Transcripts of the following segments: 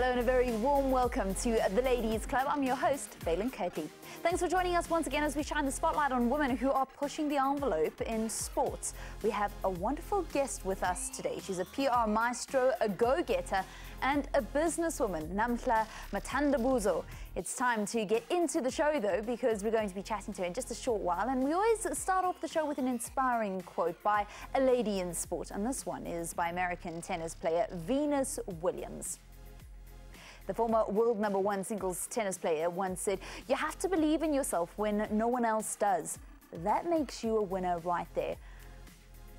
Hello and a very warm welcome to the Ladies Club. I'm your host, Valen Kirtley. Thanks for joining us once again as we shine the spotlight on women who are pushing the envelope in sports. We have a wonderful guest with us today. She's a PR maestro, a go-getter, and a businesswoman, NAMHLA Matandabuzo. It's time to get into the show though, because we're going to be chatting to her in just a short while, and we always start off the show with an inspiring quote by a lady in sport, and this one is by American tennis player Venus Williams. The former world #1 singles tennis player once said, "You have to believe in yourself when no one else does. That makes you a winner right there."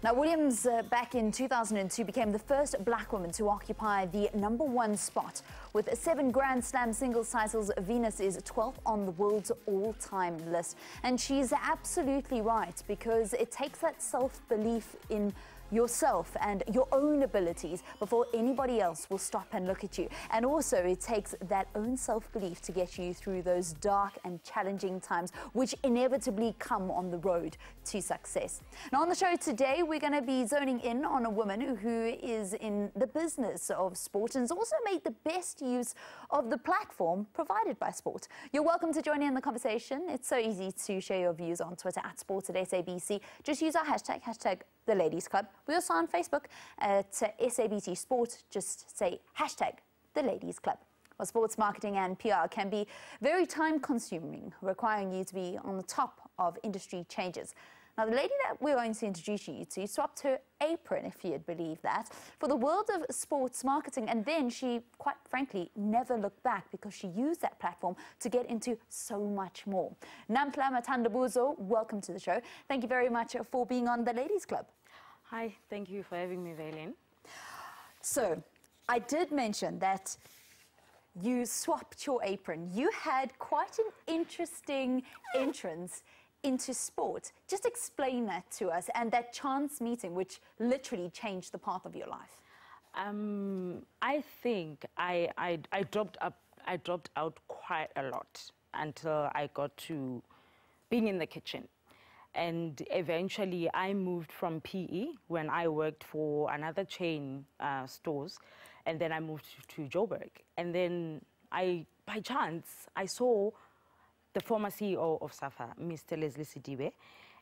Now, Williams, back in 2002, became the first black woman to occupy the #1 spot. With 7 Grand Slam singles titles, Venus is 12th on the world's all-time list. And she's absolutely right, because it takes that self-belief in yourself and your own abilities before anybody else will stop and look at you. And also it takes that own self-belief to get you through those dark and challenging times which inevitably come on the road to success. Now on the show today, we're going to be zoning in on a woman who is in the business of sport and has also made the best use of the platform provided by sport. You're welcome to join in the conversation. It's so easy to share your views on Twitter at sports@SABC. Just use our hashtag The Ladies Club. We also on Facebook at SABC Sport. Just say hashtag The Ladies Club. Well, sports marketing and PR can be very time-consuming, requiring you to be on the top of industry changes. Now, the lady that we're going to introduce you to swapped her apron, if you'd believe that, for the world of sports marketing, and then she, quite frankly, never looked back because she used that platform to get into so much more. NAMHLA Matandabuzo, welcome to the show. Thank you very much for being on the Ladies Club. Hi, thank you for having me, Valen. So, I did mention that you swapped your apron. You had quite an interesting entrance into sport. Just explain that to us, and that chance meeting which literally changed the path of your life. I think I dropped out quite a lot until I got to being in the kitchen. And eventually I moved from PE when I worked for another chain stores, and then I moved to Joburg. And then by chance, I saw the former CEO of SAFA, Mr. Leslie Sidibe.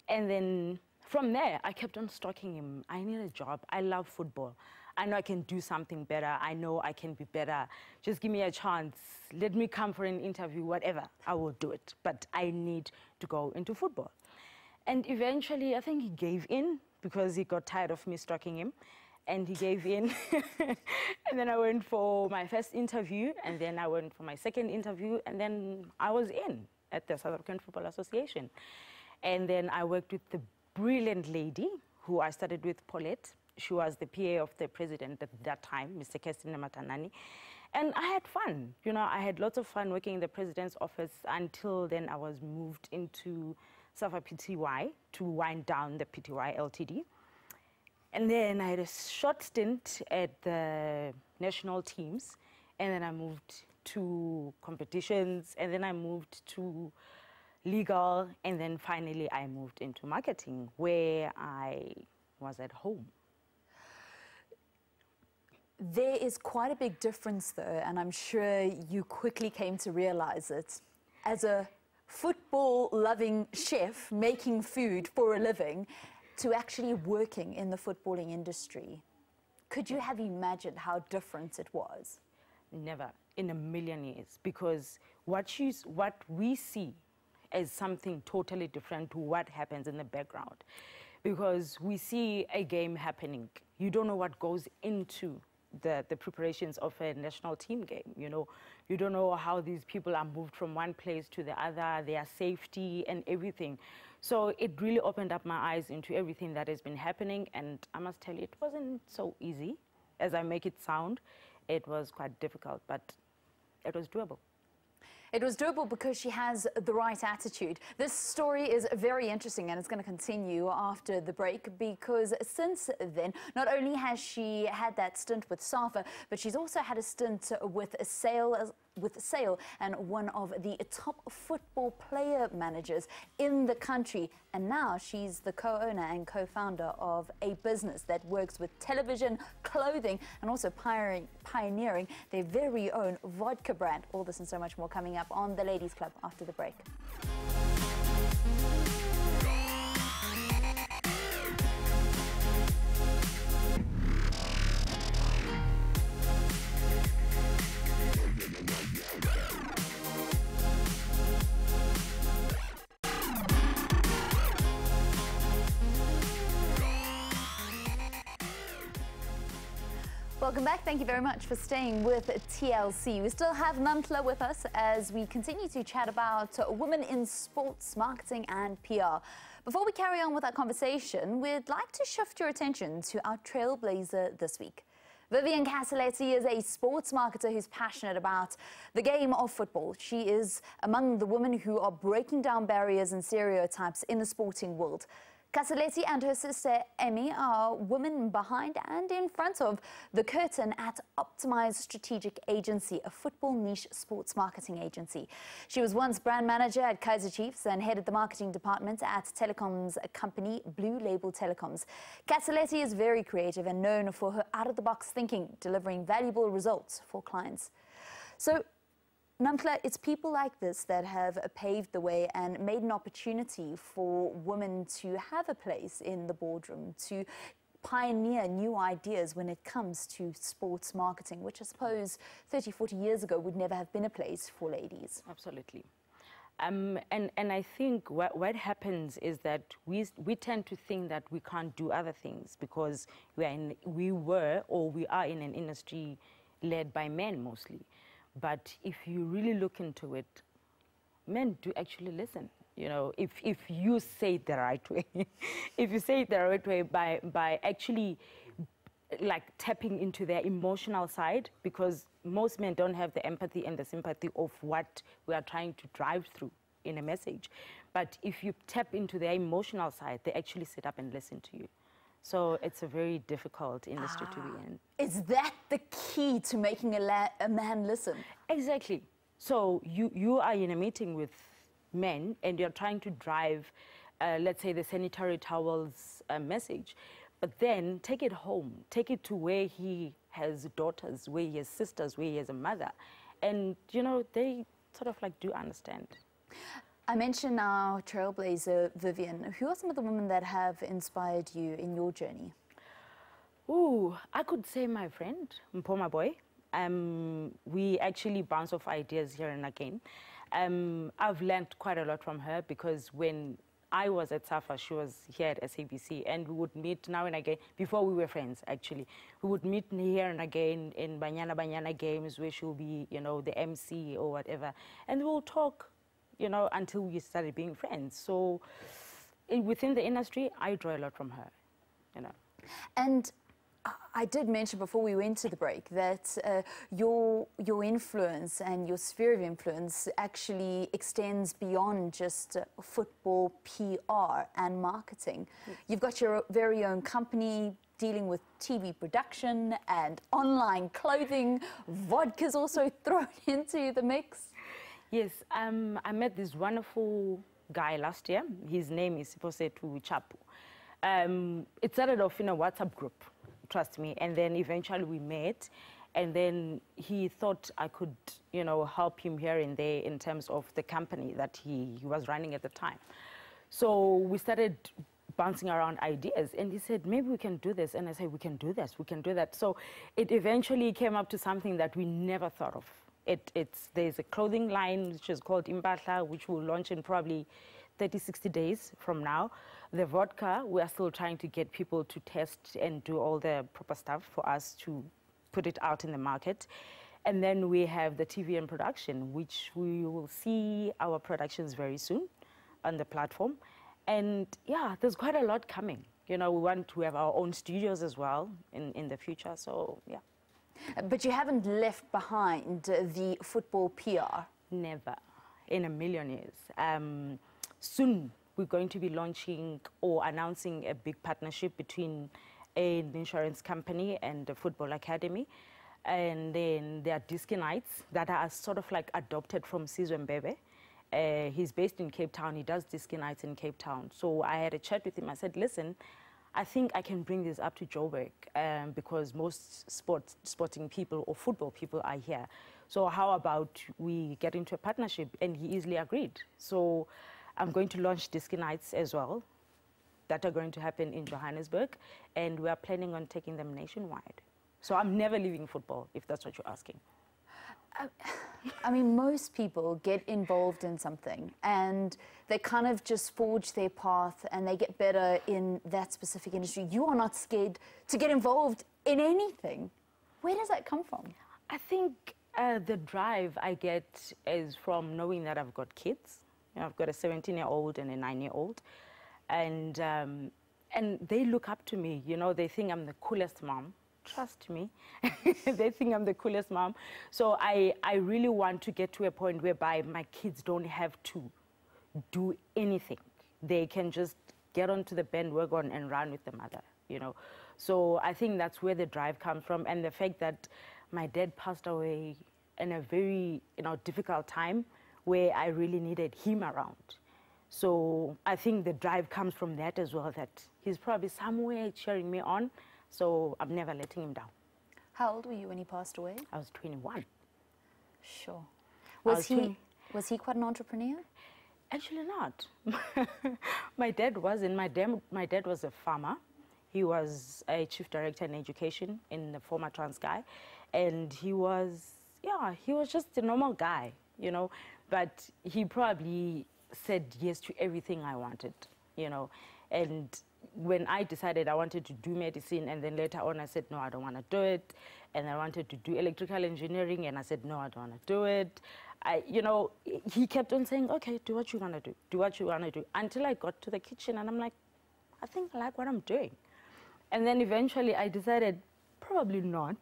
And then from there, I kept on stalking him. I need a job. I love football. I know I can do something better. I know I can be better. Just give me a chance. Let me come for an interview, whatever. I will do it. But I need to go into football. And eventually, I think he gave in because he got tired of me stalking him. And he gave in. And then I went for my first interview. And then I went for my second interview. And then I was in at the South African Football Association. And then I worked with the brilliant lady who I started with, Paulette. She was the PA of the president at that time, Mr. Kestina Matanani. And I had fun. You know, I had lots of fun working in the president's office until then I was moved into SAFA PTY to wind down the PTY Ltd. And then I had a short stint at the national teams, and then I moved to competitions, and then I moved to legal, and then finally I moved into marketing, where I was at home. There is quite a big difference though, and I'm sure you quickly came to realize it. As a football-loving chef making food for a living, to actually working in the footballing industry. Could you have imagined how different it was? Never in a million years, because what we see is something totally different to what happens in the background. Because we see a game happening. You don't know what goes into the preparations of a national team game, you know. You don't know how these people are moved from one place to the other, their safety and everything. So it really opened up my eyes into everything that has been happening, and I must tell you, it wasn't so easy as I make it sound. It was quite difficult, but it was doable. It was doable because she has the right attitude. This story is very interesting and it's going to continue after the break because since then, not only has she had that stint with SAFA, but she's also had a stint with Sale and one of the top football player managers in the country. And now she's the co-owner and co-founder of a business that works with television, clothing, and also pioneering their very own vodka brand. All this and so much more coming up on The Ladies Club after the break. Welcome back. Thank you very much for staying with TLC. We still have NAMHLA with us as we continue to chat about women in sports, marketing and PR. Before we carry on with our conversation, we'd like to shift your attention to our trailblazer this week. Vivian Casaletti is a sports marketer who's passionate about the game of football. She is among the women who are breaking down barriers and stereotypes in the sporting world. Casaletti and her sister Emmy are women behind and in front of the curtain at Optimize Strategic Agency, a football niche sports marketing agency. She was once brand manager at Kaizer Chiefs and headed the marketing department at telecoms company Blue Label Telecoms. Casaletti is very creative and known for her out-of-the-box thinking, delivering valuable results for clients. So, NAMHLA, it's people like this that have paved the way and made an opportunity for women to have a place in the boardroom, to pioneer new ideas when it comes to sports marketing, which I suppose 30, 40 years ago would never have been a place for ladies. Absolutely. And I think what happens is that we tend to think that we can't do other things because we are in an industry led by men mostly. But if you really look into it, men do actually listen. You know, if you say it the right way, if you say it the right way by actually like tapping into their emotional side, because most men don't have the empathy and the sympathy of what we are trying to drive through in a message. But if you tap into their emotional side, they actually sit up and listen to you. So it's a very difficult industry to be in. Is that the key to making a man listen? Exactly. So you are in a meeting with men and you're trying to drive, let's say, the sanitary towels message. But then take it home. Take it to where he has daughters, where he has sisters, where he has a mother. And, you know, they sort of like do understand. I mentioned now trailblazer Vivian. Who are some of the women that have inspired you in your journey? Ooh, I could say my friend, Mpoma Boy. We actually bounce off ideas here and again. I've learned quite a lot from her because when I was at SAFA, she was here at SABC, and we would meet now and again, before we were friends actually. We would meet here and again in Banyana games where she'll be, you know, the MC or whatever, and we'll talk, you know, until we started being friends. So within the industry, I draw a lot from her, you know. And I did mention before we went to the break that your influence and your sphere of influence actually extends beyond just football, PR and marketing. Yes. You've got your very own company dealing with TV production and online clothing. Vodka's also thrown into the mix. Yes, I met this wonderful guy last year. His name is Siposetu Chapu. It started off in a WhatsApp group, trust me, and then eventually we met, and then he thought I could, you know, help him here and there in terms of the company that he was running at the time. So we started bouncing around ideas, and he said, maybe we can do this, and I said, we can do this, we can do that. So it eventually came up to something that we never thought of. There's a clothing line which is called Impahla, which will launch in probably 30, 60 days from now. The vodka, we are still trying to get people to test and do all the proper stuff for us to put it out in the market. And then we have the TV and production, which we will see our productions very soon on the platform. And yeah, there's quite a lot coming. You know, we want to have our own studios as well in the future, so yeah. But you haven't left behind the football PR. Never in a million years. Soon we're going to be launching or announcing a big partnership between an insurance company and a football academy. And then there are Disky Nights that are sort of like adopted from Sizwe Mbebe. He's based in Cape Town. He does Disky Nights in Cape Town. So I had a chat with him. I said, listen, I think I can bring this up to Joburg because most sporting people or football people are here. So how about we get into a partnership? And he easily agreed. So I'm going to launch Disky Nights as well that are going to happen in Johannesburg. And we are planning on taking them nationwide. So I'm never leaving football, if that's what you're asking. I mean, most people get involved in something and they kind of just forge their path and they get better in that specific industry. You are not scared to get involved in anything. Where does that come from? I think the drive I get is from knowing that I've got kids. You know, I've got a 17-year-old and a 9-year-old. And they look up to me. You know, they think I'm the coolest mom. Trust me. They think I'm the coolest mom. So I really want to get to a point whereby my kids don't have to do anything. They can just get onto the bandwagon and run with the mother, you know. So I think that's where the drive comes from. And the fact that my dad passed away in a very, you know, difficult time where I really needed him around. So I think the drive comes from that as well, that he's probably somewhere cheering me on. So I'm never letting him down. How old were you when he passed away? I was 21. Sure. Was he quite an entrepreneur? Actually not. My dad wasn't. My dad was a farmer. He was a chief director in education in the former Transkei. And he was just a normal guy, you know. But he probably said yes to everything I wanted, you know. And when I decided I wanted to do medicine, and then later on I said, no, I don't want to do it. And I wanted to do electrical engineering, and I said, no, I don't want to do it. You know, he kept on saying, okay, do what you want to do. Do what you want to do. Until I got to the kitchen, and I'm like, I think I like what I'm doing. And then eventually I decided, probably not.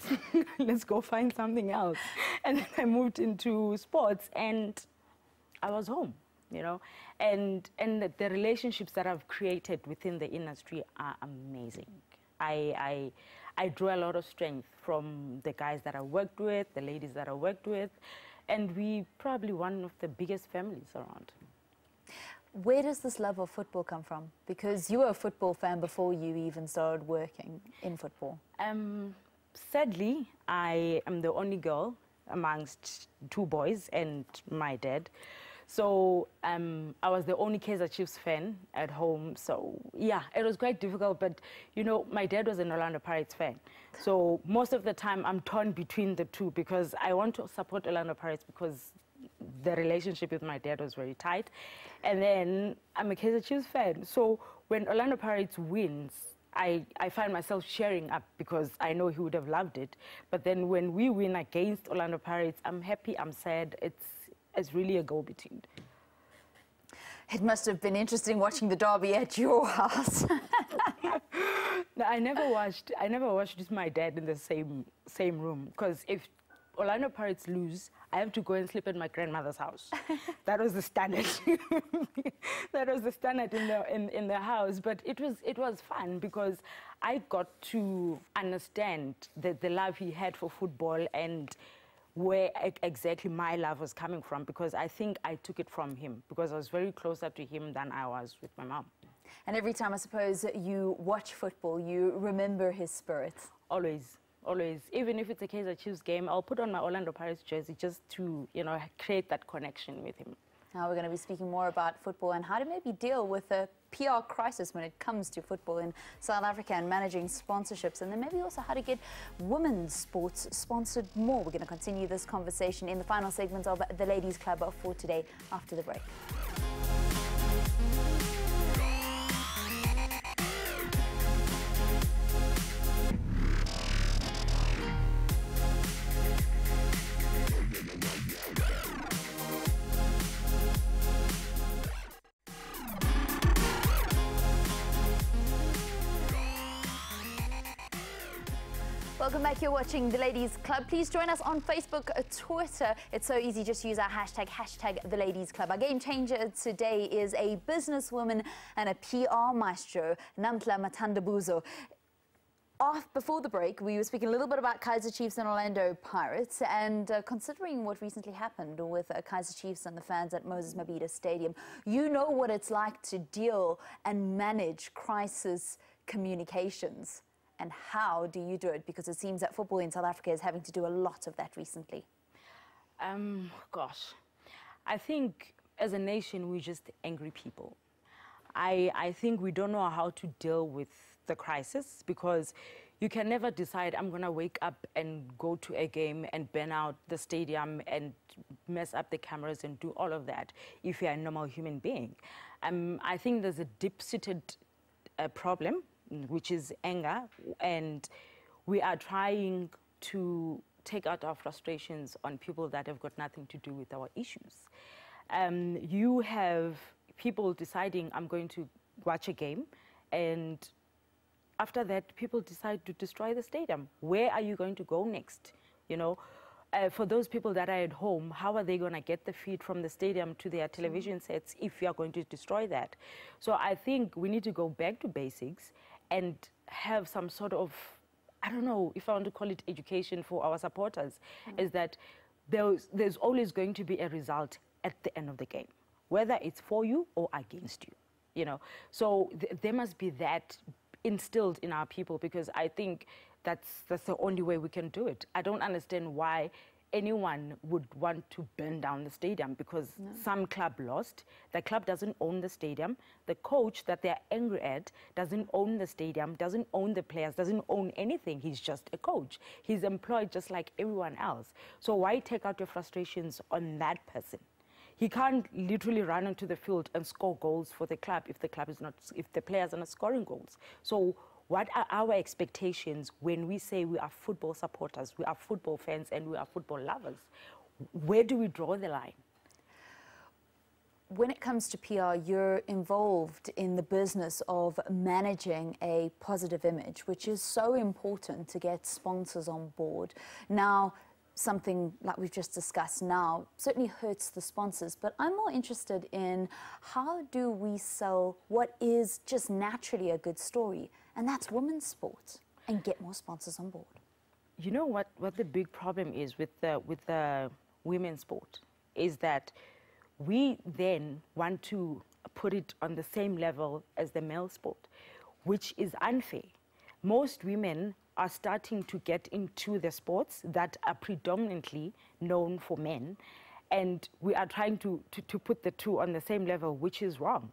Let's go find something else. And then I moved into sports, and I was home. You know, and the relationships that I've created within the industry are amazing. I draw a lot of strength from the guys that I worked with, the ladies that I worked with, and we probably one of the biggest families around. Where does this love of football come from? Because you were a football fan before you even started working in football. Sadly, I am the only girl amongst 2 boys and my dad. So I was the only Kaizer Chiefs fan at home. So yeah, it was quite difficult. But you know, my dad was an Orlando Pirates fan. So most of the time I'm torn between the two because I want to support Orlando Pirates because the relationship with my dad was very tight. And then I'm a Kaizer Chiefs fan. So when Orlando Pirates wins, I find myself cheering up because I know he would have loved it. But then when we win against Orlando Pirates, I'm happy, I'm sad. It's really a go-between. It must have been interesting watching the derby at your house. No, I never watched with my dad in the same room because if Orlando Pirates lose, I have to go and sleep at my grandmother's house. That was the standard. That was the standard in the house. But it was fun because I got to understand the love he had for football and where exactly my love was coming from, because I think I took it from him because I was very closer to him than I was with my mom. And every time, I suppose, you watch football, you remember his spirit. Always, always. Even if it's a Kaizer Chiefs game, I'll put on my Orlando Pirates jersey just to, you know, create that connection with him. Now we're going to be speaking more about football and how to maybe deal with a PR crisis when it comes to football in South Africa and managing sponsorships, and then maybe also how to get women's sports sponsored more. We're going to continue this conversation in the final segment of the Ladies Club for today after the break. Welcome back. You're watching The Ladies Club. Please join us on Facebook, Twitter. It's so easy. Just use our hashtag The Ladies Club. Our game changer today is a businesswoman and a PR maestro, NAMHLA Matandabuzo. Before the break, we were speaking a little bit about Kaizer Chiefs and Orlando Pirates, and considering what recently happened with Kaizer Chiefs and the fans at Moses Mabhida Stadium, you know what it's like to deal and manage crisis communications. And how do you do it? Because it seems that football in South Africa is having to do a lot of that recently. Gosh, I think as a nation, we're just angry people. I think we don't know how to deal with the crisis, because you can never decide, I'm going to wake up and go to a game and burn out the stadium and mess up the cameras and do all of that if you're a normal human being. I think there's a deep-seated problem, which is anger, and we are trying to take out our frustrations on people that have got nothing to do with our issues. You have people deciding, I'm going to watch a game, and after that, people decide to destroy the stadium. Where are you going to go next? You know, for those people that are at home, how are they going to get the feed from the stadium to their television sets if you are going to destroy that? So I think we need to go back to basics and have some sort of, I don't know if I want to call it education for our supporters, is that there's always going to be a result at the end of the game, whether it's for you or against you, you know. So there must be that instilled in our people, because I think that's the only way we can do it. I don't understand why anyone would want to burn down the stadium because some club lost. The club doesn't own the stadium. The coach that they're angry at doesn't own the stadium, doesn't own the players, doesn't own anything. He's just a coach. He's employed just like everyone else. So why take out your frustrations on that person? He can't literally run onto the field and score goals for the club if the players are not scoring goals. So what are our expectations when we say we are football supporters, we are football fans, and we are football lovers? Where do we draw the line? When it comes to PR, you're involved in the business of managing a positive image, which is so important to get sponsors on board. Now, something like we've just discussed now certainly hurts the sponsors, but I'm more interested in how do we sell what is just naturally a good story, and that's women's sport, and get more sponsors on board. You know what the big problem is with the women's sport is that we then want to put it on the same level as the male sport, which is unfair. Most women are starting to get into the sports that are predominantly known for men, and we are trying to put the two on the same level, which is wrong.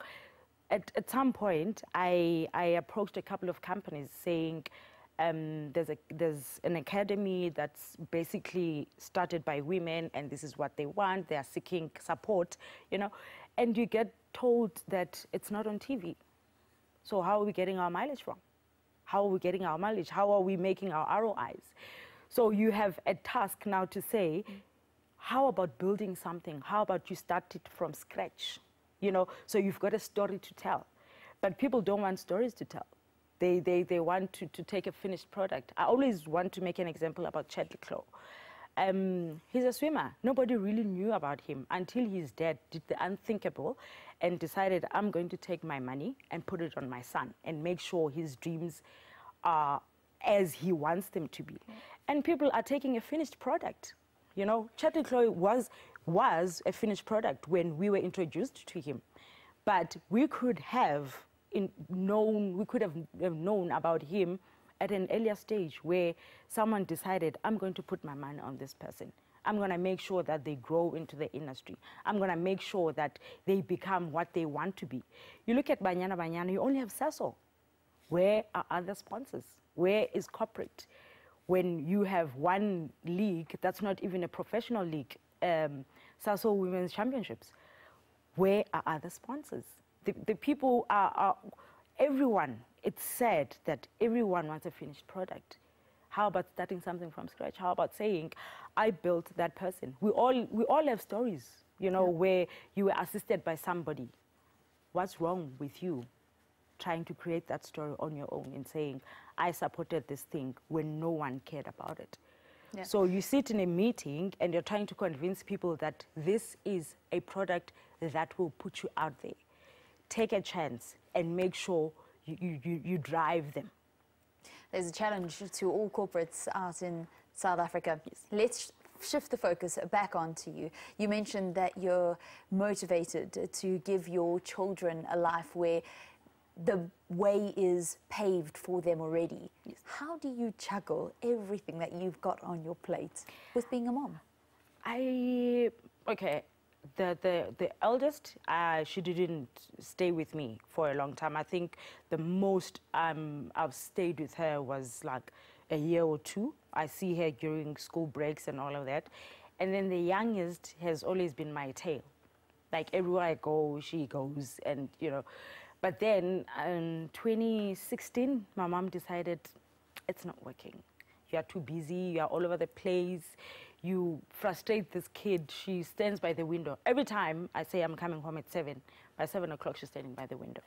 At some point, I approached a couple of companies saying there's an academy that's basically started by women, and this is what they want. They are seeking support, you know, and you get told that it's not on TV. So how are we getting our mileage from? How are we getting our mileage? How are we making our ROIs? So you have a task now to say, how about building something? How about you start it from scratch? You know, so you've got a story to tell. But people don't want stories to tell. They want to take a finished product. I always want to make an example about Chadley. He's a swimmer. Nobody really knew about him until his dad did the unthinkable and decided, I'm going to take my money and put it on my son and make sure his dreams are as he wants them to be. And people are taking a finished product. You know, Chadley was a finished product when we were introduced to him. But we could have known about him at an earlier stage where someone decided, I'm going to put my money on this person. I'm going to make sure that they grow into the industry. I'm going to make sure that they become what they want to be. You look at Banyana, you only have Sasso. Where are other sponsors? Where is corporate? When you have one league that's not even a professional league, Sasso Women's Championships, where are other sponsors? The people are everyone. It's sad that everyone wants a finished product. How about starting something from scratch? How about saying, I built that person? We all have stories, you know, where you were assisted by somebody. What's wrong with you trying to create that story on your own and saying, I supported this thing when no one cared about it. Yeah. So you sit in a meeting and you're trying to convince people that this is a product that will put you out there. Take a chance and make sure you drive them. There's a challenge to all corporates out in South Africa. Yes. Let's shift the focus back onto you. You mentioned that you're motivated to give your children a life where the way is paved for them already. Yes. How do you juggle everything that you've got on your plate with being a mom? Okay, the eldest, she didn't stay with me for a long time. I think the most I've stayed with her was like a year or two. I see her during school breaks and all of that. And then the youngest has always been my tail. Like everywhere I go, she goes, and you know. But then in 2016, my mom decided it's not working. You are too busy, you are all over the place, you frustrate this kid. She stands by the window. Every time I say I'm coming home at 7, by 7 o'clock she's standing by the window.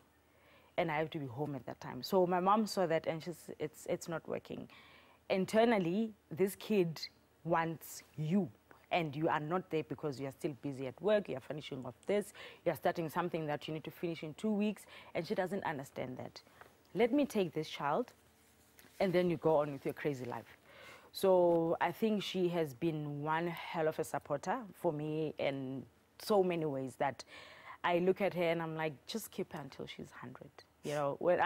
And I have to be home at that time. So my mom saw that and she's, it's not working. Internally, this kid wants you. And you are not there because you are still busy at work, you are finishing off this, you are starting something that you need to finish in 2 weeks, and she doesn't understand that. Let me take this child, and then you go on with your crazy life. So I think she has been one hell of a supporter for me in so many ways that I look at her and I'm like, just keep her until she's 100. You know, when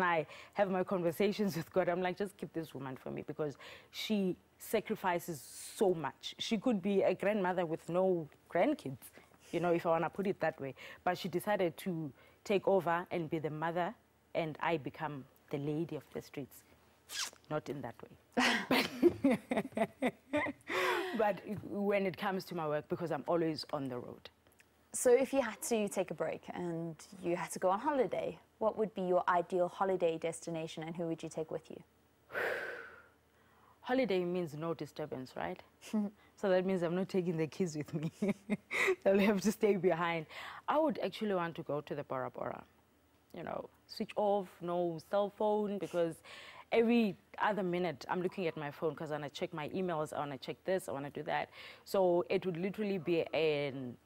I have my conversations with God, I'm like, just keep this woman for me, because she sacrifices so much. She could be a grandmother with no grandkids, you know, if I want to put it that way. But she decided to take over and be the mother, and I become the lady of the streets. Not in that way. But when it comes to my work, because I'm always on the road. So if you had to take a break and you had to go on holiday, what would be your ideal holiday destination and who would you take with you? Holiday means no disturbance, right? So that means I'm not taking the kids with me. They'll have to stay behind. I would actually want to go to the Bora Bora. You know, switch off, no cell phone, because every other minute I'm looking at my phone because I want to check my emails, I want to check this, I want to do that. So it would literally be an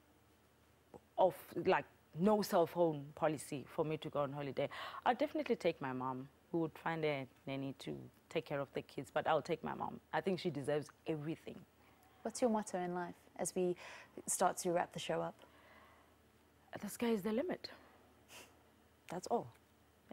no cell phone policy for me to go on holiday. I'll definitely take my mom, who would find a nanny to take care of the kids, but I'll take my mom. I think she deserves everything. What's your motto in life as we start to wrap the show up? The sky is the limit. That's all.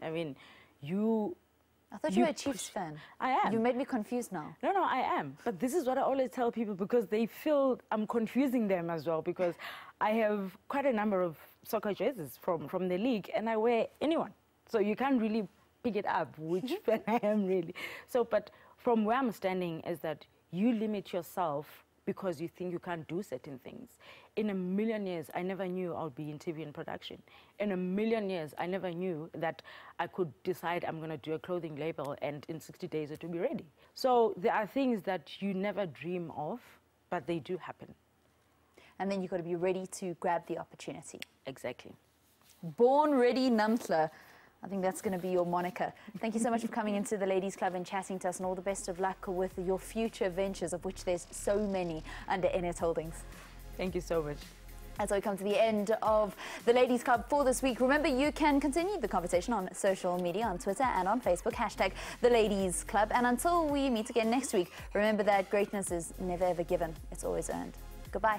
I mean, I thought you were a Chiefs fan. I am. You made me confused now. No, I am. But this is what I always tell people, because they feel I'm confusing them as well, because I have quite a number of soccer jerseys from the league, and I wear anyone. So you can't really pick it up which fan I am really. So, but from where I'm standing is that you limit yourself because you think you can't do certain things. In a million years, I never knew I would be in TV and production. In a million years, I never knew that I could decide I'm going to do a clothing label and in 60 days it will be ready. So there are things that you never dream of, but they do happen. And then you've got to be ready to grab the opportunity. Exactly. Born Ready NAMHLA. I think that's going to be your moniker. Thank you so much for coming into the Ladies Club and chatting to us, and all the best of luck with your future ventures, of which there's so many under NS Holdings. Thank you so much. As we come to the end of the Ladies Club for this week, remember you can continue the conversation on social media, on Twitter and on Facebook, #The Ladies Club. And until we meet again next week, remember that greatness is never ever given, it's always earned. Goodbye.